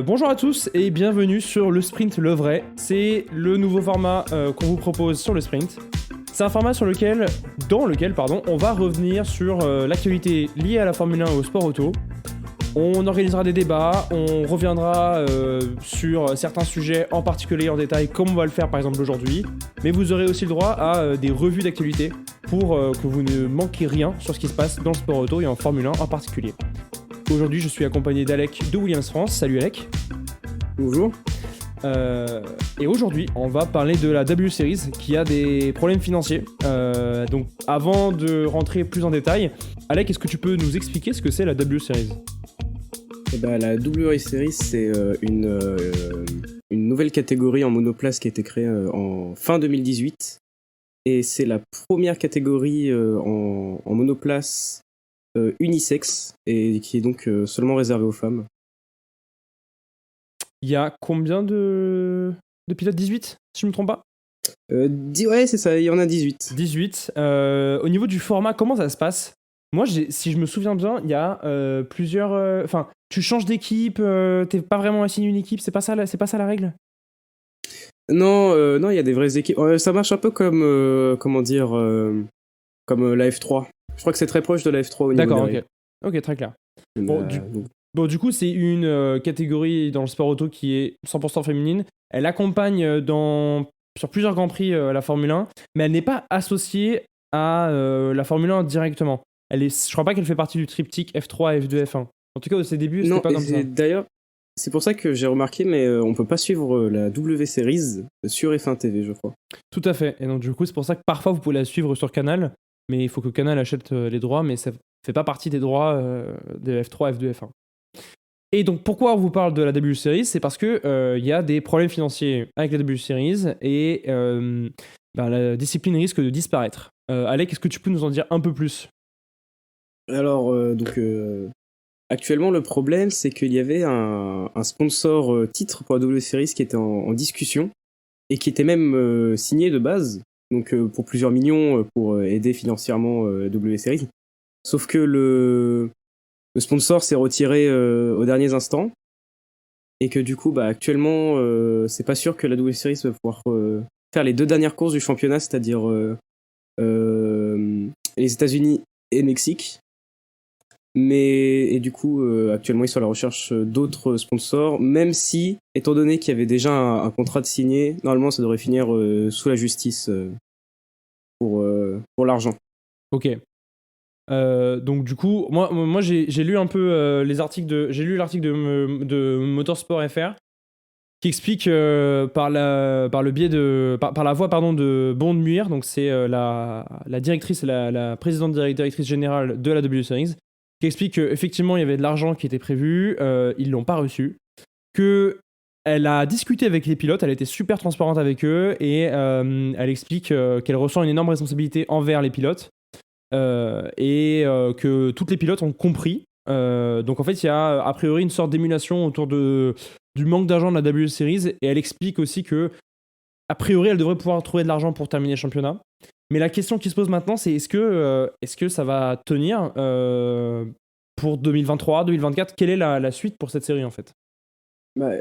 Bonjour à tous et bienvenue sur le Sprint Le Vrai. C'est le nouveau format qu'on vous propose sur le Sprint. C'est un format dans lequel on va revenir sur l'actualité liée à la Formule 1 et au sport auto. On organisera des débats, on reviendra sur certains sujets en particulier en détail, comme on va le faire par exemple aujourd'hui. Mais vous aurez aussi le droit à des revues d'actualité pour que vous ne manquiez rien sur ce qui se passe dans le sport auto et en Formule 1 en particulier. Aujourd'hui, je suis accompagné d'Alec de Williams France. Salut Alec. Bonjour. Et aujourd'hui, on va parler de la W Series qui a des problèmes financiers. Donc, avant de rentrer plus en détail, Alec, est-ce que tu peux nous expliquer ce que c'est la W Series ? La W Series, c'est une nouvelle catégorie en monoplace qui a été créée en fin 2018. Et c'est la première catégorie en monoplace unisexe et qui est donc seulement réservée aux femmes. Il y a combien de pilotes ? 18, si je ne me trompe pas ? Ouais, c'est ça, il y en a 18. 18. Au niveau du format, comment ça se passe ? Moi, si je me souviens bien, il y a plusieurs... Enfin, tu changes d'équipe, t'es pas vraiment assigné à une équipe, c'est pas ça la règle ? Non, il y a des vraies équipes. Ça marche un peu comme, comme la F3. Je crois que c'est très proche de la F3 au niveau D'accord, des règles. Ok, très clair. Du coup, c'est une catégorie dans le sport auto qui est 100% féminine. Elle accompagne sur plusieurs Grands Prix la Formule 1, mais elle n'est pas associée à la Formule 1 directement. Je crois pas qu'elle fait partie du triptyque F3, F2, F1. En tout cas, au ses débuts, c'était pas comme ça. D'ailleurs, c'est pour ça que j'ai remarqué, mais on peut pas suivre la W Series sur F1 TV, je crois. Tout à fait. Et donc, du coup, c'est pour ça que parfois, vous pouvez la suivre sur Canal, mais il faut que Canal achète les droits, mais ça fait pas partie des droits de F3, F2, F1. Et donc, pourquoi on vous parle de la W Series ? C'est parce que y a des problèmes financiers avec la W Series et la discipline risque de disparaître. Alec, est-ce que tu peux nous en dire un peu plus ? Alors, actuellement, le problème, c'est qu'il y avait un sponsor titre pour la W Series qui était en discussion et qui était même signé de base, donc pour plusieurs millions pour aider financièrement W Series. Sauf que le sponsor s'est retiré aux derniers instants et que du coup, actuellement, c'est pas sûr que la W Series va pouvoir faire les 2 dernières courses du championnat, c'est-à-dire les États-Unis et Mexique. Et du coup, actuellement, ils sont à la recherche d'autres sponsors, même si, étant donné qu'il y avait déjà un contrat de signé, normalement, ça devrait finir sous la justice pour l'argent. Ok. Donc du coup, moi j'ai lu un peu les articles j'ai lu l'article de Motorsport FR qui explique par la voix de Bond Muir, donc c'est la directrice, la présidente directrice générale de la W Series, qui explique qu'effectivement il y avait de l'argent qui était prévu, ils l'ont pas reçu, que elle a discuté avec les pilotes, elle était super transparente avec eux et elle explique qu'elle ressent une énorme responsabilité envers les pilotes. Que toutes les pilotes ont compris. Donc en fait, il y a a priori une sorte d'émulation autour du manque d'argent de la W Series, et elle explique aussi que a priori, elle devrait pouvoir trouver de l'argent pour terminer le championnat. Mais la question qui se pose maintenant, c'est est-ce que ça va tenir pour 2023, 2024 ? Quelle est la suite pour cette série en fait ?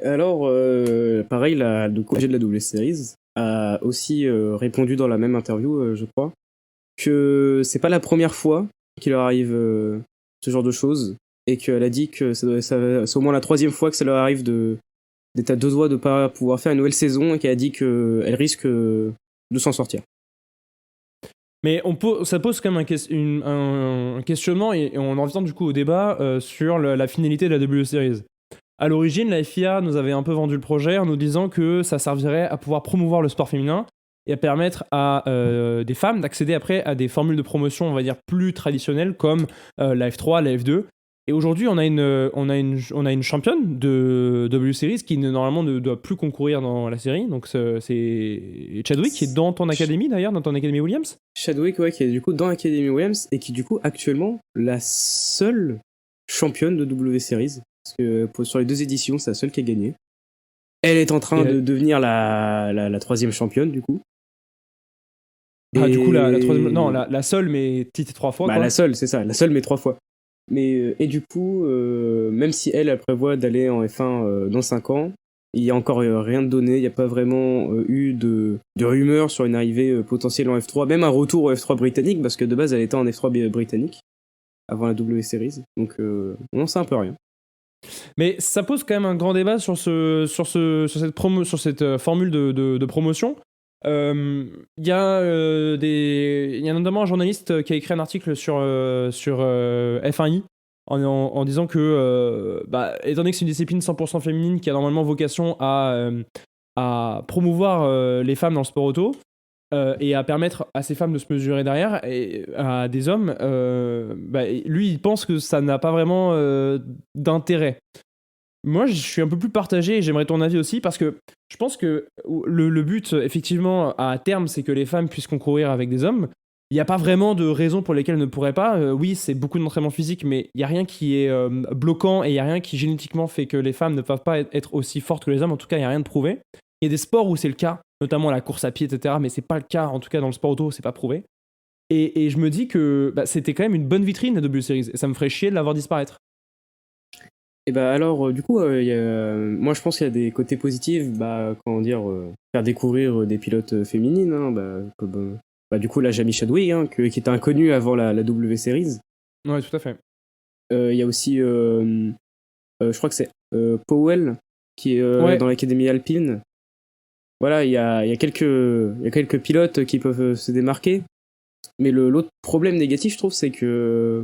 Alors, pareil, le projet de la W Series a aussi répondu dans la même interview, je crois, que c'est pas la première fois qu'il leur arrive ce genre de choses, et qu'elle a dit que c'est au moins la 3e fois que ça leur arrive d'être à 2 doigts de pas pouvoir faire une nouvelle saison, et qu'elle a dit qu'elle risque de s'en sortir. Mais ça pose quand même un questionnement, et on en vient du coup au débat sur la finalité de la W Series. À l'origine, la FIA nous avait un peu vendu le projet en nous disant que ça servirait à pouvoir promouvoir le sport féminin et à permettre à des femmes d'accéder après à des formules de promotion, on va dire, plus traditionnelles comme la F3, la F2. Et aujourd'hui, on a une championne de W Series qui normalement ne doit plus concourir dans la série. Donc c'est Chadwick qui est dans ton académie d'ailleurs, dans ton académie Williams. Chadwick, ouais, qui est du coup dans l'académie Williams et qui du coup actuellement la seule championne de W Series. Parce que sur les 2 éditions, c'est la seule qui a gagné. Elle est en train de devenir la 3e championne du coup. Du coup, la troisième... Non, la seule, mais titre 3 fois. La seule, c'est ça, la seule, mais 3 fois. Et du coup, même si elle prévoit d'aller en F1 dans 5 ans, il y a encore rien de donné, il n'y a pas vraiment eu de rumeurs sur une arrivée potentielle en F3, même un retour au F3 britannique, parce que de base elle était en F3 britannique avant la W Series, donc on n'en sait un peu rien. Mais ça pose quand même un grand débat sur cette formule de promotion. Il y a notamment un journaliste qui a écrit un article sur F1i en disant que, étant donné que c'est une discipline 100% féminine qui a normalement vocation à promouvoir les femmes dans le sport auto, et à permettre à ces femmes de se mesurer derrière et à des hommes, lui il pense que ça n'a pas vraiment d'intérêt. Moi je suis un peu plus partagé et j'aimerais ton avis aussi parce que je pense que le but effectivement à terme c'est que les femmes puissent concourir avec des hommes. Il n'y a pas vraiment de raison pour lesquelles elles ne pourraient pas. Oui, c'est beaucoup d'entraînement physique, mais il n'y a rien qui est bloquant et il n'y a rien qui génétiquement fait que les femmes ne peuvent pas être aussi fortes que les hommes. En tout cas, il n'y a rien de prouvé. Il y a des sports où c'est le cas, notamment la course à pied, etc. Mais c'est pas le cas, en tout cas dans le sport auto, c'est pas prouvé. Et je me dis que c'était quand même une bonne vitrine la W Series. Et ça me ferait chier de la voir disparaître. Et alors, du coup, moi je pense qu'il y a des côtés positifs, faire découvrir des pilotes féminines, hein, comme du coup la Jamie Chadwick, hein, qui était inconnue avant la W Series. Ouais, tout à fait. Il y a aussi, je crois que c'est Powell, qui est dans l'Académie Alpine. Voilà, il y a quelques pilotes qui peuvent se démarquer. Mais l'autre problème négatif, je trouve, c'est que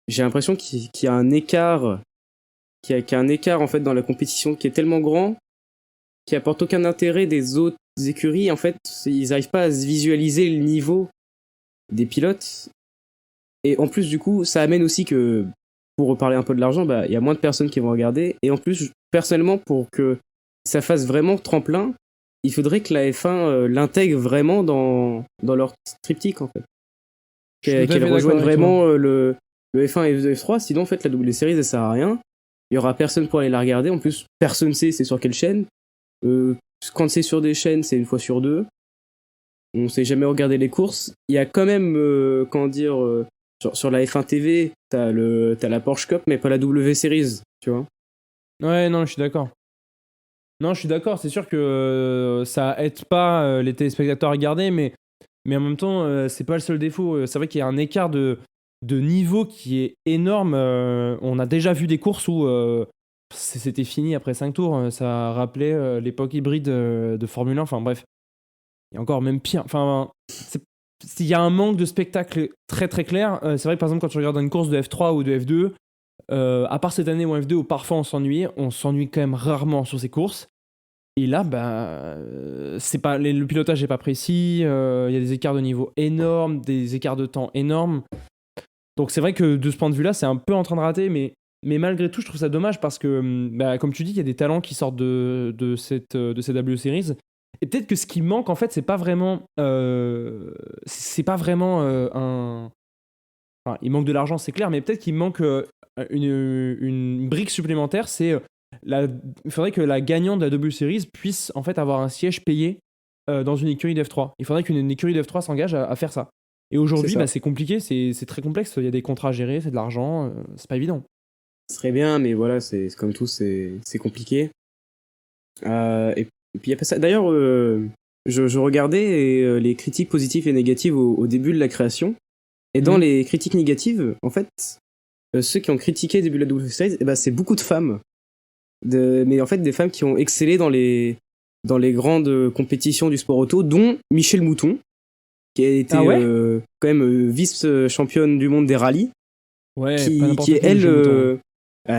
j'ai l'impression qu'il y a un écart, en fait dans la compétition qui est tellement grand, qui apporte aucun intérêt des autres écuries. En fait, ils n'arrivent pas à se visualiser le niveau des pilotes. Et en plus, du coup, ça amène aussi que, pour reparler un peu de l'argent, il y a moins de personnes qui vont regarder. Et en plus, personnellement, pour que ça fasse vraiment tremplin, il faudrait que la F1 l'intègre vraiment dans leur triptyque, en fait. Qu'elle rejoigne vraiment le F1 et le F3, sinon en fait la W Series elle sert à rien. Il y aura personne pour aller la regarder, en plus personne sait c'est sur quelle chaîne. Quand c'est sur des chaînes, c'est une fois sur deux. On sait jamais regarder les courses. Il y a quand même, sur la F1 TV, t'as la Porsche Cup, mais pas la W Series, tu vois. Ouais, non, je suis d'accord. Non, je suis d'accord, c'est sûr que ça aide pas les téléspectateurs à regarder, mais en même temps, c'est pas le seul défaut. C'est vrai qu'il y a un écart de niveau qui est énorme. On a déjà vu des courses où c'était fini après 5 tours. Ça rappelait l'époque hybride de Formule 1. Enfin bref, et encore même pire. Enfin, il y a un manque de spectacle très très clair. C'est vrai que par exemple, quand tu regardes une course de F3 ou de F2, à part cette année ou F2 où parfois on s'ennuie quand même rarement sur ces courses. Et là, c'est pas, le pilotage n'est pas précis, il y a des écarts de niveau énormes, des écarts de temps énormes. Donc c'est vrai que de ce point de vue-là, c'est un peu en train de rater, mais malgré tout, je trouve ça dommage parce que, comme tu dis, il y a des talents qui sortent de cette W Series. Et peut-être que ce qui manque, en fait, c'est pas vraiment un... Enfin, il manque de l'argent, c'est clair, mais peut-être qu'il manque une brique supplémentaire, c'est... il faudrait que la gagnante de la W Series puisse en fait avoir un siège payé dans une écurie d'F3. Il faudrait qu'une écurie d'F3 s'engage à faire ça. Et aujourd'hui, c'est compliqué, c'est très complexe. Il y a des contrats à gérer, c'est de l'argent, c'est pas évident. Ce serait bien, mais voilà, c'est comme tout, c'est compliqué. Et puis il y a pas ça. D'ailleurs, je regardais les critiques positives et négatives au début de la création. Et dans les critiques négatives, en fait, ceux qui ont critiqué le début de la W Series, c'est beaucoup de femmes. Mais en fait, des femmes qui ont excellé dans les grandes compétitions du sport auto, dont Michèle Mouton, qui a été quand même vice-championne du monde des rallyes. Ouais, qui est elle.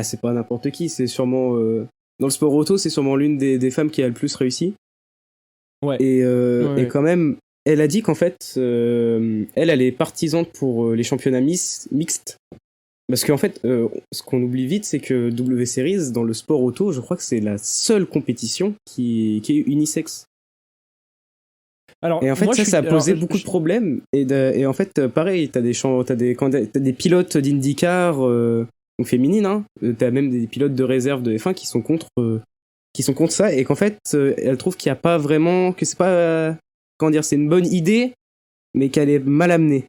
C'est pas n'importe qui, c'est sûrement. Dans le sport auto, c'est sûrement l'une des femmes qui a le plus réussi. Ouais. Et quand même, elle a dit qu'en fait, elle est partisante pour les championnats mixtes. Parce qu'en fait, ce qu'on oublie vite, c'est que W Series, dans le sport auto, je crois que c'est la seule compétition qui est unisexe. Alors, et en fait, ça a posé beaucoup de problèmes. Et en fait, pareil, t'as des pilotes d'IndyCar féminines, hein. T'as même des pilotes de réserve de F1 qui sont contre ça, et qu'en fait, elles trouvent qu'il n'y a pas vraiment, que c'est pas, c'est une bonne idée, mais qu'elle est mal amenée.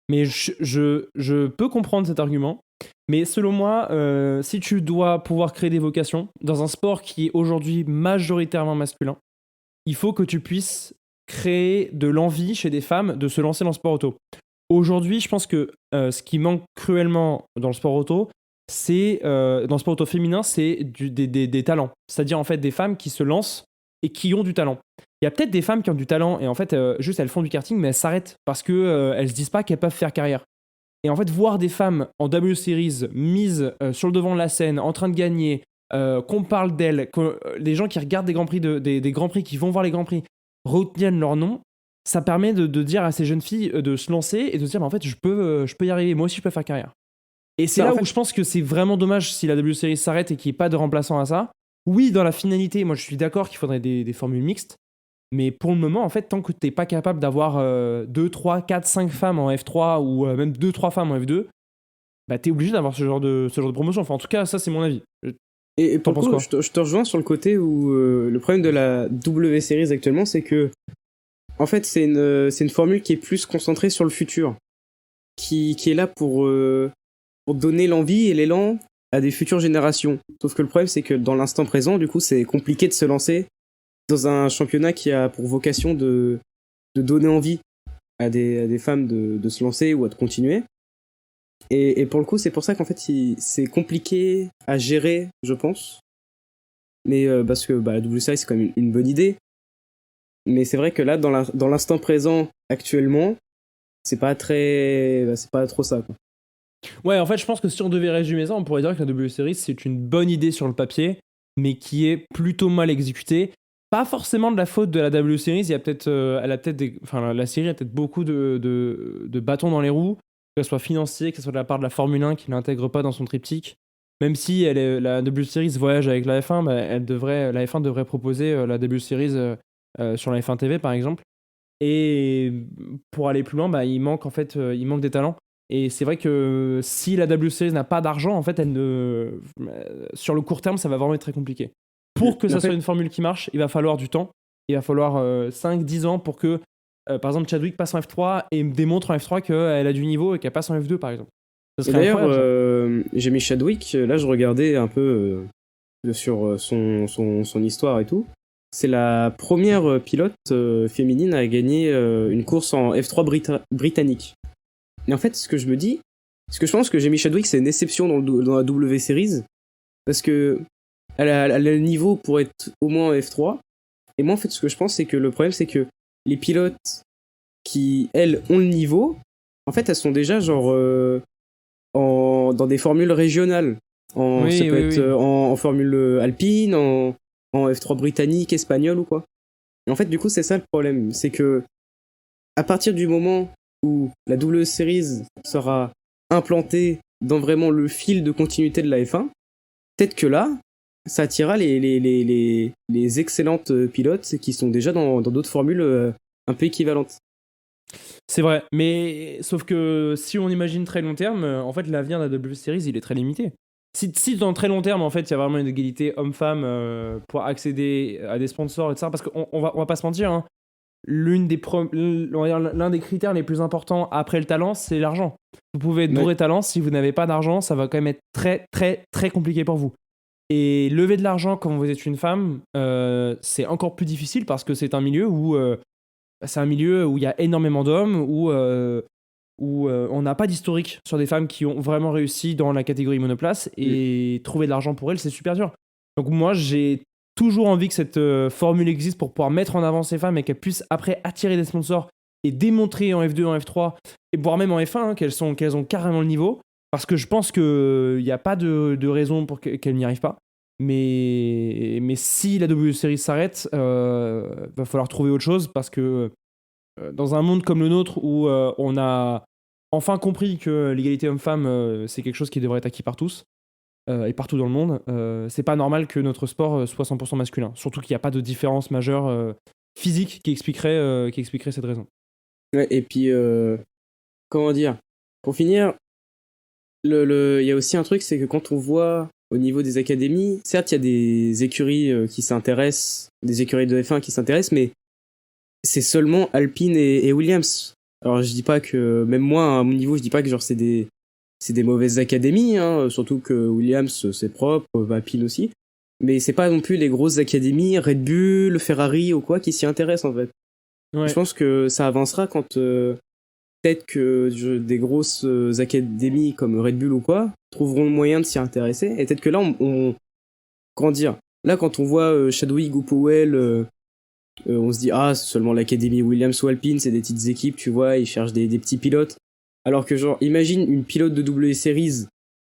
Mais je peux comprendre cet argument. Mais selon moi, si tu dois pouvoir créer des vocations dans un sport qui est aujourd'hui majoritairement masculin, il faut que tu puisses créer de l'envie chez des femmes de se lancer dans le sport auto. Aujourd'hui, je pense que ce qui manque cruellement dans le sport auto, c'est dans le sport auto féminin, c'est des talents. C'est-à-dire en fait des femmes qui se lancent et qui ont du talent. Il y a peut-être des femmes qui ont du talent et en fait juste elles font du karting mais elles s'arrêtent parce que elles se disent pas qu'elles peuvent faire carrière. Et en fait voir des femmes en W Series mises sur le devant de la scène, en train de gagner, qu'on parle d'elles, que les gens qui regardent des grands prix, des grands prix, qui vont voir les grands prix, retiennent leur nom, ça permet de dire à ces jeunes filles de se lancer et de se dire bah, en fait je peux y arriver, moi aussi je peux faire carrière. Et c'est Ça, là en fait, où je pense que c'est vraiment dommage si la W Series s'arrête et qu'il n'y ait pas de remplaçant à ça. Oui, dans la finalité, moi je suis d'accord qu'il faudrait des formules mixtes, mais pour le moment, en fait, tant que tu n'es pas capable d'avoir 2, 3, 4, 5 femmes en F3 ou même 2, 3 femmes en F2, bah tu es obligé d'avoir ce genre de promotion. Enfin, en tout cas, ça c'est mon avis. et T'en pour le penses coup, quoi? je te rejoins sur le côté où le problème de la W Series actuellement, c'est que en fait, c'est une formule qui est plus concentrée sur le futur, qui est là pour donner l'envie et l'élan à des futures générations. Sauf que le problème, c'est que dans l'instant présent, du coup, c'est compliqué de se lancer dans un championnat qui a pour vocation de donner envie à des femmes de se lancer ou à de continuer. Et pour le coup, c'est pour ça qu'en fait, c'est compliqué à gérer, je pense. Mais parce que la WSI, c'est quand même une bonne idée. Mais c'est vrai que là, dans l'instant présent, actuellement, c'est pas trop ça, quoi. Ouais, en fait, je pense que si on devait résumer ça, on pourrait dire que la W Series, c'est une bonne idée sur le papier, mais qui est plutôt mal exécutée. Pas forcément de la faute de la W Series, il y a peut-être, elle a peut-être enfin, la série a peut-être beaucoup de bâtons dans les roues, que ce soit financier, que ce soit de la part de la Formule 1 qui l'intègre pas dans son triptyque. Même si la W Series voyage avec la F1, bah, la F1 devrait proposer la W Series sur la F1 TV par exemple. Et pour aller plus loin, bah, il manque des talents. Et c'est vrai que si la W Series n'a pas d'argent, en fait, sur le court terme, ça va vraiment être très compliqué. Pour que Mais ça en soit fait, une formule qui marche, il va falloir du temps. Il va falloir 5-10 ans pour que, par exemple, Chadwick passe en F3 et démontre en F3 qu'elle a du niveau et qu'elle passe en F2, par exemple. Ce et serait d'ailleurs, incroyable, ça. j'ai mis Chadwick, là je regardais un peu sur son histoire et tout. C'est la première pilote féminine à gagner une course en F3 britannique. Et en fait, ce que je pense que Jamie Chadwick, c'est une exception dans la W Series, parce que elle a le niveau pour être au moins en F3. Et moi, en fait, ce que je pense, c'est que le problème, c'est que les pilotes qui, elles, ont le niveau, en fait, elles sont déjà genre dans des formules régionales. Ça Oui, peut oui, être oui. en formule alpine, en F3 britannique, espagnol ou quoi. Et en fait, du coup, c'est ça le problème. C'est que à partir du moment où la W Series sera implantée dans vraiment le fil de continuité de la F1, peut-être que là, ça attirera les excellentes pilotes qui sont déjà dans d'autres formules un peu équivalentes. C'est vrai, mais sauf que si on imagine très long terme, en fait, l'avenir de la W Series, il est très limité. Si dans très long terme, en fait, il y a vraiment une égalité homme-femme pour accéder à des sponsors, etc. Parce qu'on va pas se mentir, hein, l'un des critères les plus importants après le talent, c'est l'argent. Vous pouvez être Ouais. bourré talent, si vous n'avez pas d'argent, ça va quand même être très, très, très compliqué pour vous. Et lever de l'argent quand vous êtes une femme, c'est encore plus difficile parce que c'est un milieu où il y a énormément d'hommes, où on n'a pas d'historique sur des femmes qui ont vraiment réussi dans la catégorie monoplace, et trouver de l'argent pour elles, c'est super dur. Donc moi, j'ai toujours envie que cette formule existe pour pouvoir mettre en avant ces femmes et qu'elles puissent après attirer des sponsors et démontrer en F2, en F3, et voire même en F1 qu'elles ont carrément le niveau, parce que je pense qu'il n'y a pas de raison pour qu'elles n'y arrivent pas. Mais si la W Series s'arrête, va falloir trouver autre chose parce que dans un monde comme le nôtre où on a enfin compris que l'égalité homme-femme, c'est quelque chose qui devrait être acquis par tous et partout dans le monde, c'est pas normal que notre sport soit 100% masculin. Surtout qu'il n'y a pas de différence majeure physique qui expliquerait cette raison. Ouais, et puis, comment dire, pour finir, il y a aussi un truc, c'est que quand on voit au niveau des académies, certes, il y a des écuries qui s'intéressent, des écuries de F1 qui s'intéressent, mais c'est seulement Alpine et Williams. Alors je dis pas que, même moi à mon niveau, je dis pas que genre c'est des mauvaises académies, hein, surtout que Williams c'est propre, Alpine aussi. Mais c'est pas non plus les grosses académies, Red Bull, Ferrari ou quoi, qui s'y intéressent en fait. Ouais. Je pense que ça avancera quand peut-être que des grosses académies comme Red Bull ou quoi trouveront le moyen de s'y intéresser. Et peut-être que là, comment dire, là quand on voit Chadwick ou Powell, on se dit ah c'est seulement l'académie Williams ou Alpine, c'est des petites équipes, tu vois, ils cherchent des petits pilotes. Alors que genre imagine une pilote de W Series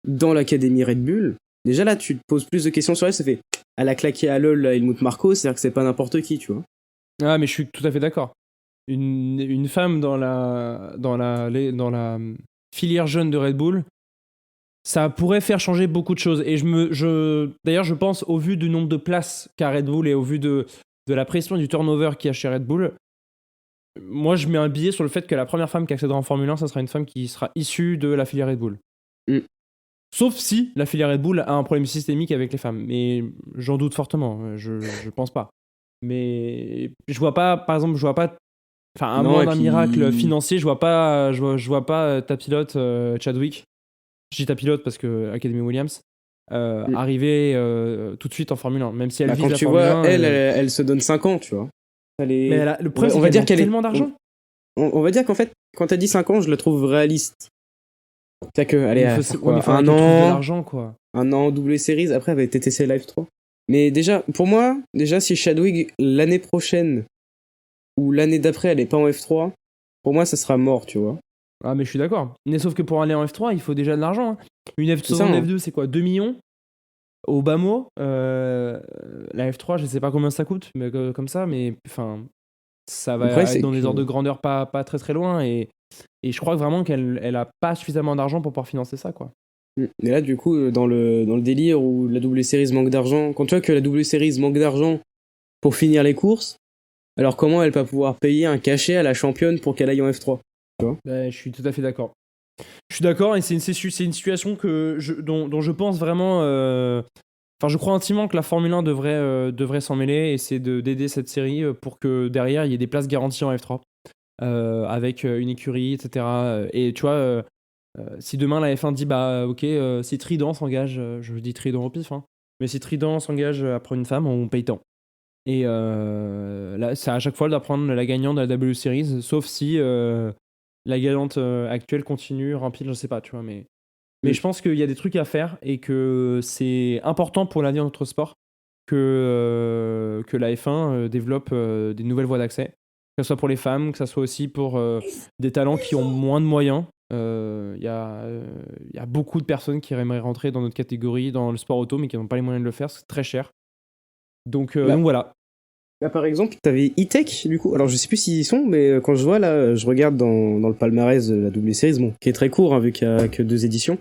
dans l'académie Red Bull. Déjà là, tu te poses plus de questions sur elle, ça fait elle a claqué à LoL là, Helmut Marko, c'est-à-dire que c'est pas n'importe qui, tu vois. Ah, mais je suis tout à fait d'accord. Une femme dans la filière jeune de Red Bull, ça pourrait faire changer beaucoup de choses. Et d'ailleurs, je pense, au vu du nombre de places qu'a Red Bull et au vu de la pression et du turnover qu'il y a chez Red Bull, moi, je mets un billet sur le fait que la première femme qui accédera en Formule 1, ça sera une femme qui sera issue de la filière Red Bull. Sauf si la filière Red Bull a un problème systémique avec les femmes. Mais j'en doute fortement. Je pense pas. Mais je vois pas, par exemple, enfin, à moins d'un miracle financier, je vois pas ta pilote Chadwick. Je dis ta pilote parce que Academy Williams arriver tout de suite en Formule 1, même si elle vise la Formule 1. Elle se donne 5 ans, tu vois. Mais le problème, c'est qu'elle a tellement d'argent. On va dire qu'en fait, quand elle dit 5 ans, je la trouve réaliste. C'est-à-dire qu'elle est à un an, de l'argent, quoi. Un an double series, après avec TTC Live 3. Mais déjà, pour moi, si Chadwick l'année prochaine ou l'année d'après elle est pas en F3, pour moi ça sera mort, tu vois. Ah mais je suis d'accord. Mais sauf que pour aller en F3, il faut déjà de l'argent. Hein. Une F2 en F2, c'est quoi, 2 millions au bas mot. La F3, je sais pas combien ça coûte, mais comme ça, mais enfin, ça va être dans des ordres de grandeur pas très très loin. Et je crois vraiment qu'elle a pas suffisamment d'argent pour pouvoir financer ça, quoi. Mais là, du coup, dans le délire où la W Series manque d'argent, quand tu vois que la W Series manque d'argent pour finir les courses, alors comment elle va pouvoir payer un cachet à la championne pour qu'elle aille en F3, tu vois? Je suis tout à fait d'accord. Je suis d'accord, et c'est une situation dont je pense vraiment... Enfin, je crois intimement que la Formule 1 devrait s'en mêler et c'est d'aider cette série pour que derrière, il y ait des places garanties en F3 avec une écurie, etc. Et tu vois... si demain la F1 dit bah ok, si Trident s'engage, je dis Trident au pif, hein, mais si Trident s'engage après une femme, on paye tant. Et là, c'est à chaque fois d'apprendre la gagnante de la W Series, sauf si la gagnante actuelle continue, rempile, je sais pas, tu vois, mais je pense qu'il y a des trucs à faire et que c'est important pour l'avenir de notre sport que la F1 développe des nouvelles voies d'accès, que ce soit pour les femmes, que ce soit aussi pour des talents qui ont moins de moyens. Il y a beaucoup de personnes qui aimeraient rentrer dans notre catégorie, dans le sport auto, mais qui n'ont pas les moyens de le faire, c'est très cher. Donc voilà. Là, par exemple, t'avais E-Tech, du coup. Alors, je sais plus s'ils y sont, mais quand je vois, là, je regarde dans le palmarès de la W Series, bon, qui est très court, hein, vu qu'il y a que 2 éditions.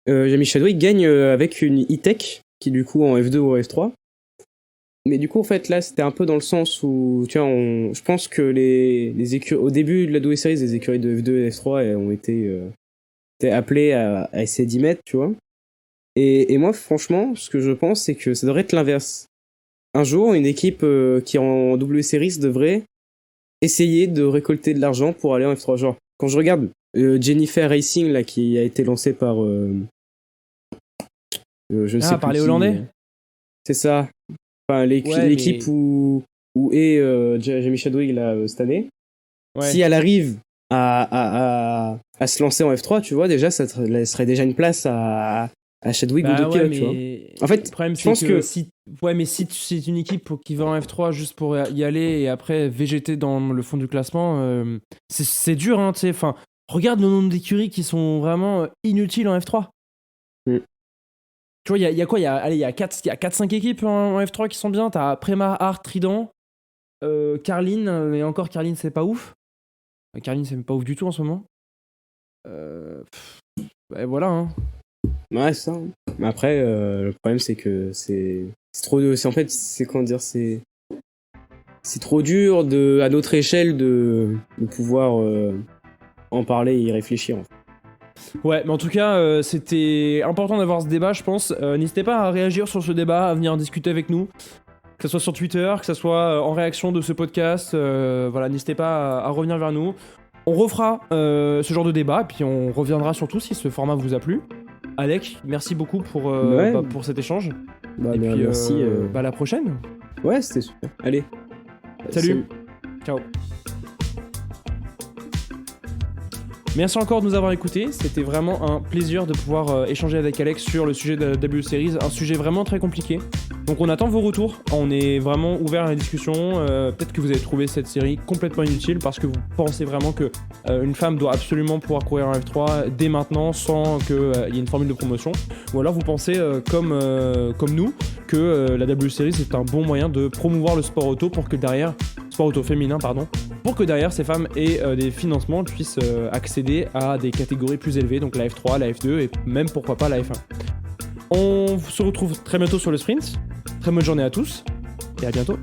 Jamie Chadwick gagne avec une E-Tech, qui du coup en F2 ou en F3. Mais du coup, en fait, là, c'était un peu dans le sens où, tu vois, je pense que les écuries, au début de la W Series, les écuries de F2 et F3 ont été appelées à essayer d'y mettre, tu vois. Et moi, franchement, ce que je pense, c'est que ça devrait être l'inverse. Un jour, une équipe qui est en W Series devrait essayer de récolter de l'argent pour aller en F3. Genre, quand je regarde Jennifer Racing, là, qui a été lancé par... je sais par plus les Hollandais. C'est ça. Enfin, l'équipe où est Jamie Chadwick là, cette année. Ouais. Si elle arrive à se lancer en F3, tu vois, déjà, ça serait déjà une place à Chadwick ou d'autres pilotes, tu vois. En fait, le problème, je pense que... mais si c'est une équipe qui va en F3 juste pour y aller et après végéter dans le fond du classement, c'est dur, hein, tu sais. Enfin, regarde le nombre d'écuries qui sont vraiment inutiles en F3. Tu vois, il y a quoi? Il y a 4-5 équipes en F3 qui sont bien. T'as Prema, Art, Trident, Carlin, mais encore Carlin, c'est pas ouf. Carlin, c'est pas ouf du tout en ce moment. Voilà, hein. Ouais, c'est ça. Mais après, le problème, c'est que c'est trop... En fait, c'est comment dire, c'est trop dur à notre échelle de pouvoir en parler et y réfléchir. En fait. Ouais, mais en tout cas, c'était important d'avoir ce débat, je pense. N'hésitez pas à réagir sur ce débat, à venir en discuter avec nous. Que ce soit sur Twitter, que ce soit en réaction de ce podcast. Voilà, n'hésitez pas à revenir vers nous. On refera ce genre de débat, et puis on reviendra surtout si ce format vous a plu. Alec, merci beaucoup pour cet échange. Et puis, merci. à la prochaine. Ouais, c'était super. Allez. Salut. Ciao. Merci encore de nous avoir écoutés, c'était vraiment un plaisir de pouvoir échanger avec Alex sur le sujet de la W Series, un sujet vraiment très compliqué. Donc on attend vos retours, on est vraiment ouvert à la discussion, peut-être que vous avez trouvé cette série complètement inutile parce que vous pensez vraiment que une femme doit absolument pouvoir courir en F3 dès maintenant sans qu'il y ait une formule de promotion, ou alors vous pensez comme nous que la W Series est un bon moyen de promouvoir le sport auto pour que derrière, sport auto féminin pardon, pour que derrière ces femmes aient des financements, puissent accéder à des catégories plus élevées, donc la F3, la F2 et même pourquoi pas la F1. On se retrouve très bientôt sur le sprint. Très bonne journée à tous et à bientôt.